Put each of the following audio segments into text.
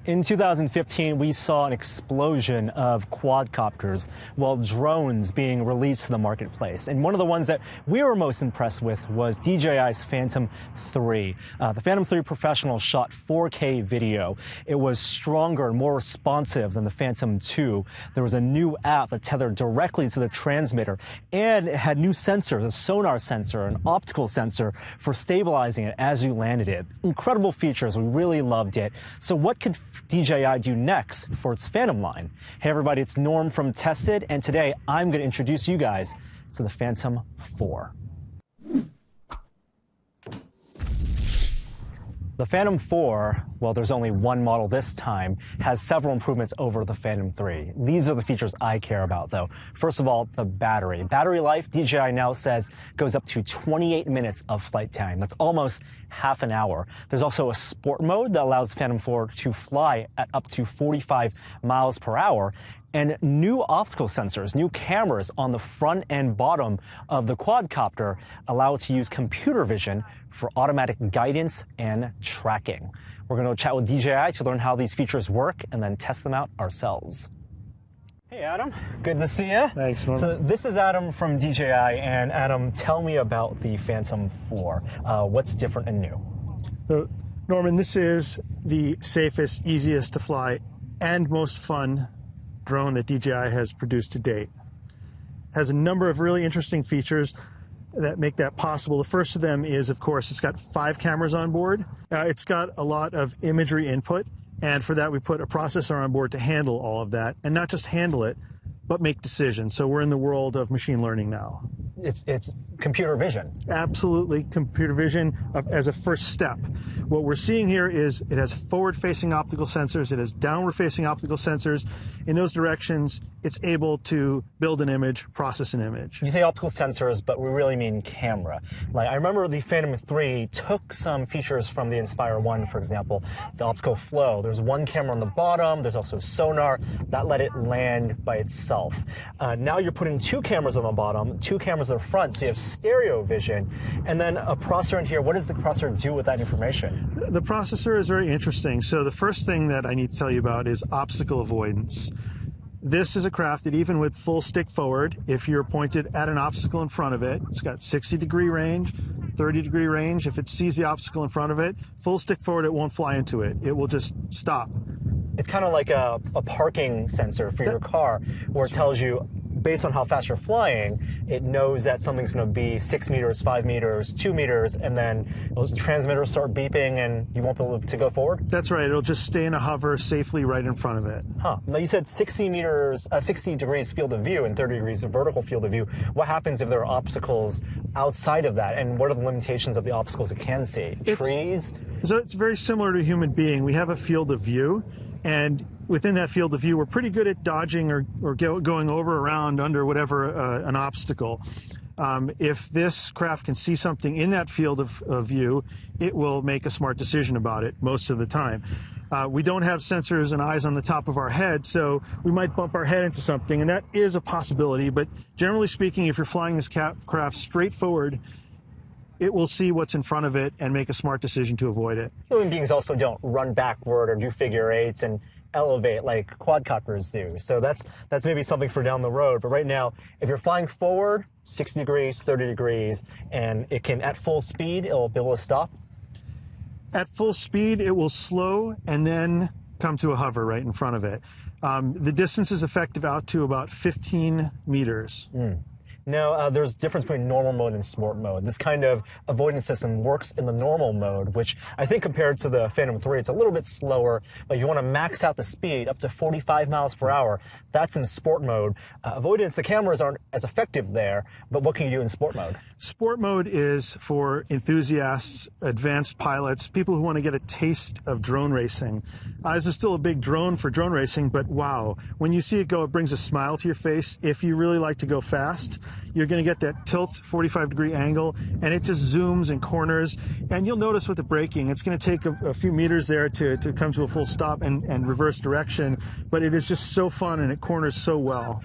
In 2015, we saw an explosion of quadcopters, while drones being released to the marketplace. And one of the ones that we were most impressed with was DJI's Phantom 3. The Phantom 3 Professional shot 4K video. It was stronger and more responsive than the Phantom 2. There was a new app that tethered directly to the transmitter, and it had new sensors, a sonar sensor, an optical sensor for stabilizing it as you landed it. Incredible features. We really loved it. So what could DJI do next for its Phantom line? Hey everybody, it's Norm from Tested, and today I'm going to introduce you guys to the Phantom 4. The Phantom 4, well, there's only one model this time, has several improvements over the Phantom 3. These are the features I care about, though. First of all, the battery. Battery life, DJI now says, goes up to 28 minutes of flight time. That's almost half an hour. There's also a sport mode that allows Phantom 4 to fly at up to 45 miles per hour. And new optical sensors, new cameras on the front and bottom of the quadcopter allow it to use computer vision for automatic guidance and tracking. We're going to chat with DJI to learn how these features work and then test them out ourselves. Hey Adam, good to see you. Thanks, Norman. So this is Adam from DJI, and Adam, tell me about the Phantom 4. What's different and new? So, Norman, this is the safest, easiest to fly, and most fun drone that DJI has produced to date. It has a number of really interesting features that make that possible. The first of them is, of course, it's got 5 cameras on board. It's got a lot of imagery input, and for that we put a processor on board to handle all of that, and not just handle it, but make decisions. So we're in the world of machine learning now. It's computer vision. Absolutely, computer vision as a first step. What we're seeing here is it has forward-facing optical sensors, it has downward-facing optical sensors. In those directions, it's able to build an image, process an image. You say optical sensors, but we really mean camera. Like, I remember the Phantom 3 took some features from the Inspire 1, for example, the optical flow. There's one camera on the bottom, there's also sonar, that let it land by itself. Now you're putting 2 cameras on the bottom, 2 cameras in front, so you have stereo vision, and then a processor in here. What does the processor do with that information? The processor is very interesting. So the first thing that I need to tell you about is obstacle avoidance. This is a craft that even with full stick forward, if you're pointed at an obstacle in front of it, it's got 60-degree range, 30-degree range. If it sees the obstacle in front of it, full stick forward, it won't fly into it. It will just stop. It's kind of like a parking sensor for your car, where it tells you, based on how fast you're flying, it knows that something's going to be 6 meters, 5 meters, 2 meters, and then those transmitters start beeping and you won't be able to go forward? That's right. It'll just stay in a hover safely right in front of it. Huh. Now you said 60 degrees field of view and 30 degrees of vertical field of view. What happens if there are obstacles outside of that? And what are the limitations of the obstacles it can see? Trees? So it's very similar to a human being. We have a field of view, and within that field of view, we're pretty good at dodging or going over, around, under whatever an obstacle. If this craft can see something in that field of view, it will make a smart decision about it most of the time. We don't have sensors and eyes on the top of our head, so we might bump our head into something, and that is a possibility. But generally speaking, if you're flying this craft straight forward, it will see what's in front of it and make a smart decision to avoid it. Human beings also don't run backward or do figure eights and elevate like quadcopters do. So that's maybe something for down the road. But right now, if you're flying forward, 60 degrees, 30 degrees, and it can, at full speed, it'll be able to stop? At full speed, it will slow and then come to a hover right in front of it. The distance is effective out to about 15 meters. Now, there's a difference between normal mode and sport mode. This kind of avoidance system works in the normal mode, which I think compared to the Phantom 3, it's a little bit slower. But if you want to max out the speed up to 45 miles per hour, that's in sport mode. Avoidance, the cameras aren't as effective there, but what can you do in sport mode? Sport mode is for enthusiasts, advanced pilots, people who want to get a taste of drone racing. This is still a big drone for drone racing, but wow, when you see it go, it brings a smile to your face. If you really like to go fast, you're going to get that tilt 45-degree angle, and it just zooms and corners. And you'll notice with the braking, it's going to take a few meters there to come to a full stop and reverse direction, but it is just so fun and it corners so well.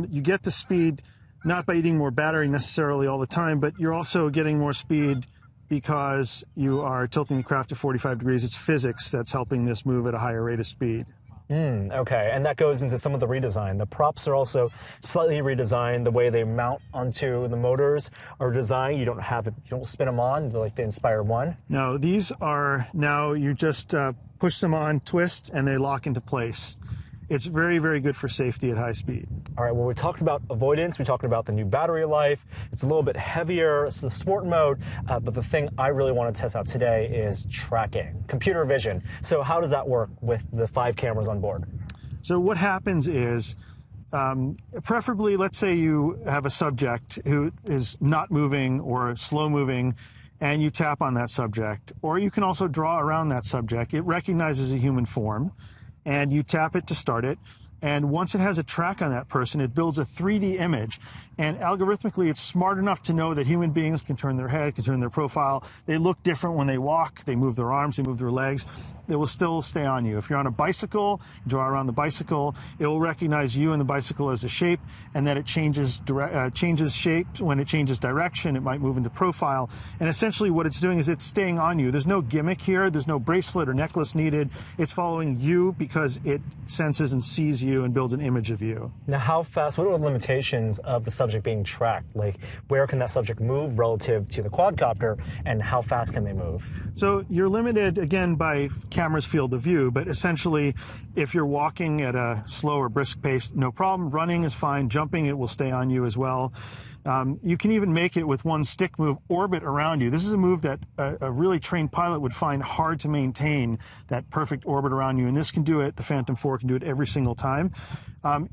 You get the speed not by eating more battery necessarily all the time, but you're also getting more speed because you are tilting the craft to 45 degrees. It's physics that's helping this move at a higher rate of speed. Okay, and that goes into some of the redesign. The props are also slightly redesigned. The way they mount onto the motors are designed. You don't spin them on like the Inspire 1. No, these are now, you just push them on, twist, and they lock into place. It's very, very good for safety at high speed. All right, well, we talked about avoidance. We talked about the new battery life. It's a little bit heavier. It's the sport mode. But the thing I really want to test out today is tracking, computer vision. So how does that work with the 5 cameras on board? So what happens is, preferably, let's say you have a subject who is not moving or slow moving, and you tap on that subject. Or you can also draw around that subject. It recognizes a human form, and you tap it to start it. And once it has a track on that person, it builds a 3D image. And algorithmically, it's smart enough to know that human beings can turn their head, can turn their profile. They look different when they walk. They move their arms, they move their legs. They will still stay on you. If you're on a bicycle, draw around the bicycle, it will recognize you and the bicycle as a shape, and then it changes shape. When it changes direction, it might move into profile. And essentially what it's doing is it's staying on you. There's no gimmick here. There's no bracelet or necklace needed. It's following you because it senses and sees you and builds an image of you. Now, how fast, what are the limitations of the subject being tracked? Like, where can that subject move relative to the quadcopter, and how fast can they move? So you're limited, again, by camera's field of view, but essentially, if you're walking at a slow or brisk pace, no problem. Running is fine. Jumping, it will stay on you as well. You can even make it with one stick move, orbit around you. This is a move that a really trained pilot would find hard to maintain, that perfect orbit around you. And this can do it. The Phantom 4 can do it every single time.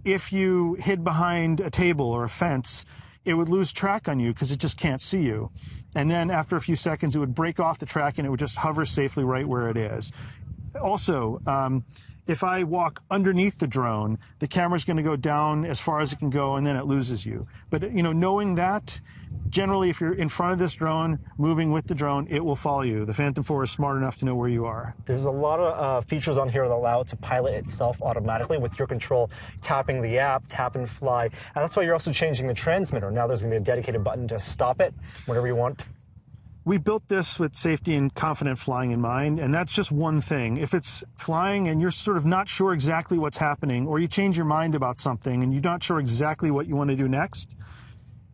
If you hid behind a table or a fence, it would lose track on you because it just can't see you. And then after a few seconds, it would break off the track and it would just hover safely right where it is. Also, if I walk underneath the drone, the camera's going to go down as far as it can go, and then it loses you. But, you know, knowing that, generally, if you're in front of this drone, moving with the drone, it will follow you. The Phantom 4 is smart enough to know where you are. There's a lot of features on here that allow it to pilot itself automatically with your control, tapping the app, tap and fly. And that's why you're also changing the transmitter. Now there's going to be a dedicated button to stop it whenever you want. We built this with safety and confident flying in mind, and that's just one thing. If it's flying and you're sort of not sure exactly what's happening, or you change your mind about something and you're not sure exactly what you want to do next,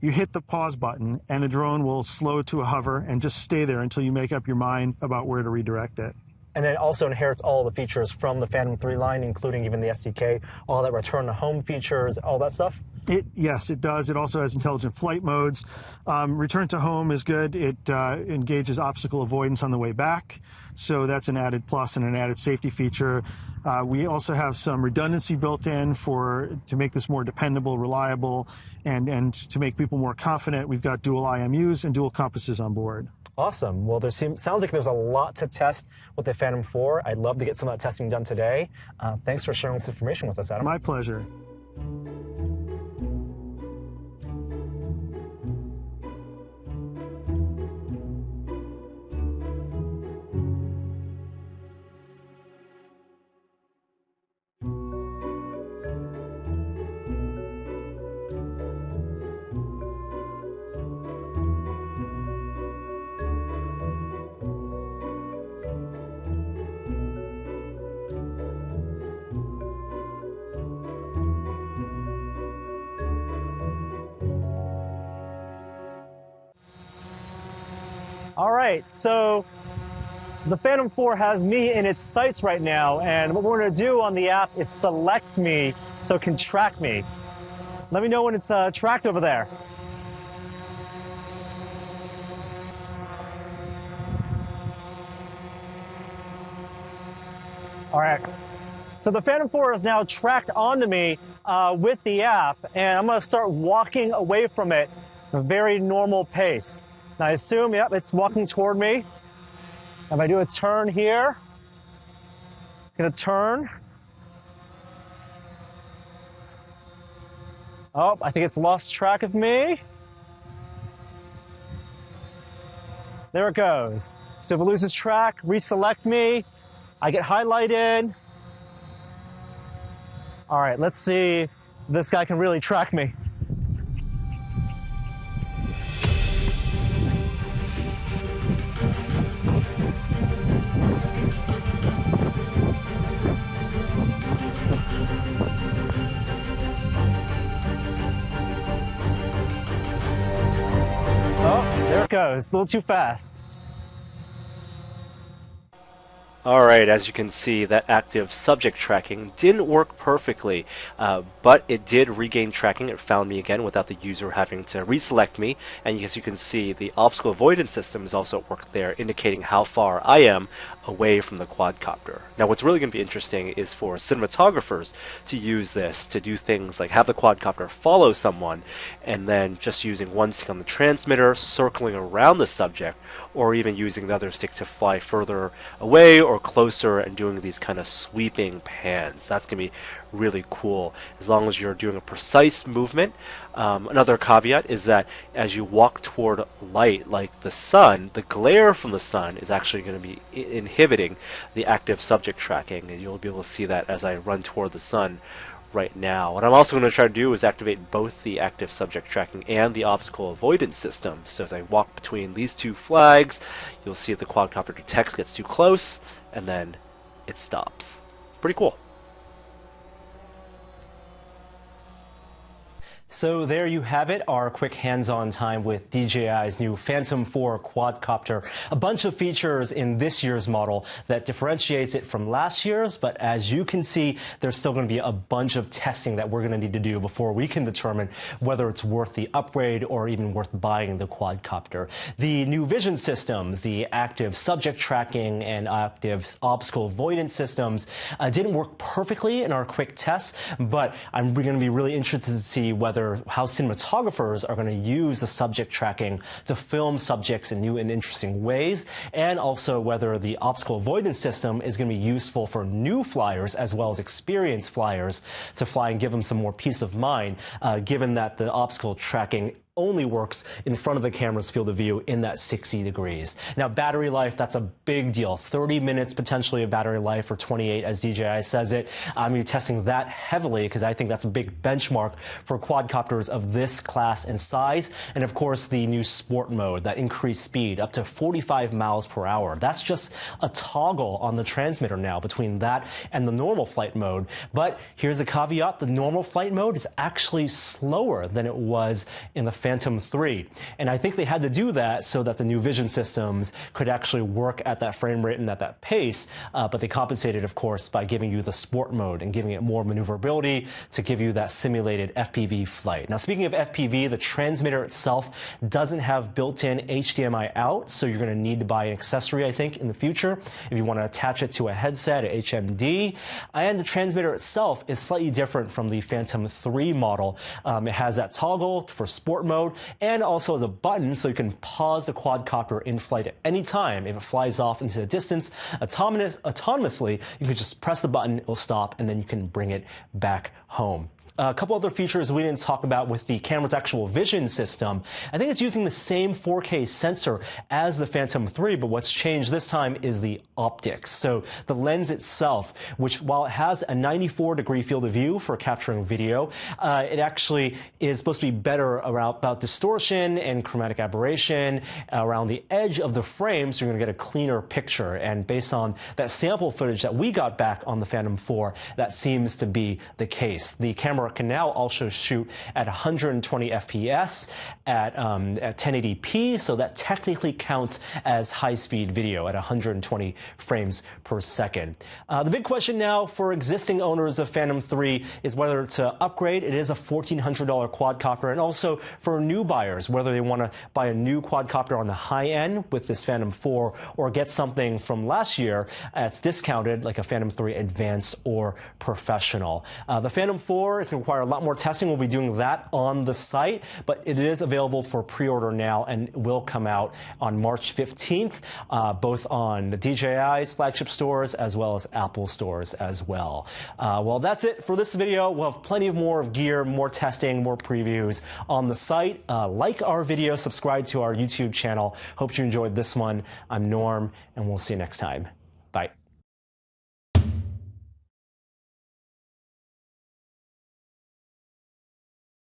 you hit the pause button and the drone will slow to a hover and just stay there until you make up your mind about where to redirect it. And then it also inherits all the features from the Phantom 3 line, including even the SDK, all that return to home features, all that stuff? Yes, it does. It also has intelligent flight modes. Return to home is good. It engages obstacle avoidance on the way back. So that's an added plus and an added safety feature. We also have some redundancy built in to make this more dependable, reliable, and to make people more confident. We've got dual IMUs and dual compasses on board. Awesome. Well, sounds like there's a lot to test with the Phantom 4. I'd love to get some of that testing done today. Thanks for sharing this information with us, Adam. My pleasure. All right, so the Phantom 4 has me in its sights right now, and what we're going to do on the app is select me so it can track me. Let me know when it's tracked over there. All right, so the Phantom 4 is now tracked onto me with the app, and I'm going to start walking away from it at a very normal pace. Now I assume, yep, it's walking toward me. If I do a turn here, it's gonna turn. Oh, I think it's lost track of me. There it goes. So if it loses track, reselect me. I get highlighted. All right, let's see if this guy can really track me. goes. A little too fast. Alright, as you can see, that active subject tracking didn't work perfectly, but it did regain tracking. It found me again without the user having to reselect me, and as you can see, the obstacle avoidance system is also at work there, indicating how far I am away from the quadcopter. Now what's really going to be interesting is for cinematographers to use this to do things like have the quadcopter follow someone, and then just using one stick on the transmitter, circling around the subject, or even using the other stick to fly further away or closer and doing these kind of sweeping pans. That's going to be really cool as long as you're doing a precise movement. Another caveat is that as you walk toward light like the sun, the glare from the sun is actually going to be inhibiting the active subject tracking, and you'll be able to see that as I run toward the sun right now. What I'm also going to try to do is activate both the active subject tracking and the obstacle avoidance system. So as I walk between these two flags, you'll see if the quadcopter detects, gets too close, and then it stops. Pretty cool. So there you have it, our quick hands-on time with DJI's new Phantom 4 quadcopter. A bunch of features in this year's model that differentiates it from last year's, but as you can see, there's still going to be a bunch of testing that we're going to need to do before we can determine whether it's worth the upgrade or even worth buying the quadcopter. The new vision systems, the active subject tracking and active obstacle avoidance systems didn't work perfectly in our quick tests, but I'm going to be really interested to see how cinematographers are going to use the subject tracking to film subjects in new and interesting ways, and also whether the obstacle avoidance system is going to be useful for new flyers as well as experienced flyers to fly and give them some more peace of mind, given that the obstacle tracking only works in front of the camera's field of view in that 60 degrees. Now, battery life, that's a big deal. 30 minutes potentially of battery life, or 28 as DJI says it. I'm going to be testing that heavily because I think that's a big benchmark for quadcopters of this class and size. And of course, the new sport mode, that increased speed up to 45 miles per hour. That's just a toggle on the transmitter now between that and the normal flight mode. But here's a caveat. The normal flight mode is actually slower than it was in the Phantom 3. And I think they had to do that so that the new vision systems could actually work at that frame rate and at that pace, but they compensated, of course, by giving you the sport mode and giving it more maneuverability to give you that simulated FPV flight. Now, speaking of FPV, the transmitter itself doesn't have built-in HDMI out, so you're going to need to buy an accessory, I think, in the future if you want to attach it to a headset, a HMD. And the transmitter itself is slightly different from the Phantom 3 model. It has that toggle for sport mode, and also as a button so you can pause the quadcopter in flight at any time. If it flies off into the distance autonomously, you can just press the button, it will stop, and then you can bring it back home. A couple other features we didn't talk about with the camera's actual vision system. I think it's using the same 4K sensor as the Phantom 3, but what's changed this time is the optics. So the lens itself, which while it has a 94-degree field of view for capturing video, it actually is supposed to be better about distortion and chromatic aberration around the edge of the frame, so you're going to get a cleaner picture. And based on that sample footage that we got back on the Phantom 4, that seems to be the case. The camera can now also shoot at 120 FPS at 1080p, so that technically counts as high-speed video at 120 frames per second. The big question now for existing owners of Phantom 3 is whether to upgrade. It is a $1,400 quadcopter, and also for new buyers, whether they want to buy a new quadcopter on the high end with this Phantom 4 or get something from last year that's discounted, like a Phantom 3 Advanced or Professional. The Phantom 4 is going to require a lot more testing. We'll be doing that on the site, but it is available for pre-order now and will come out on March 15th, both on DJI's flagship stores as well as Apple stores as well. Well, that's it for this video. We'll have plenty of more gear, more testing, more previews on the site. Like our video, subscribe to our YouTube channel. Hope you enjoyed this one. I'm Norm, and we'll see you next time. Bye.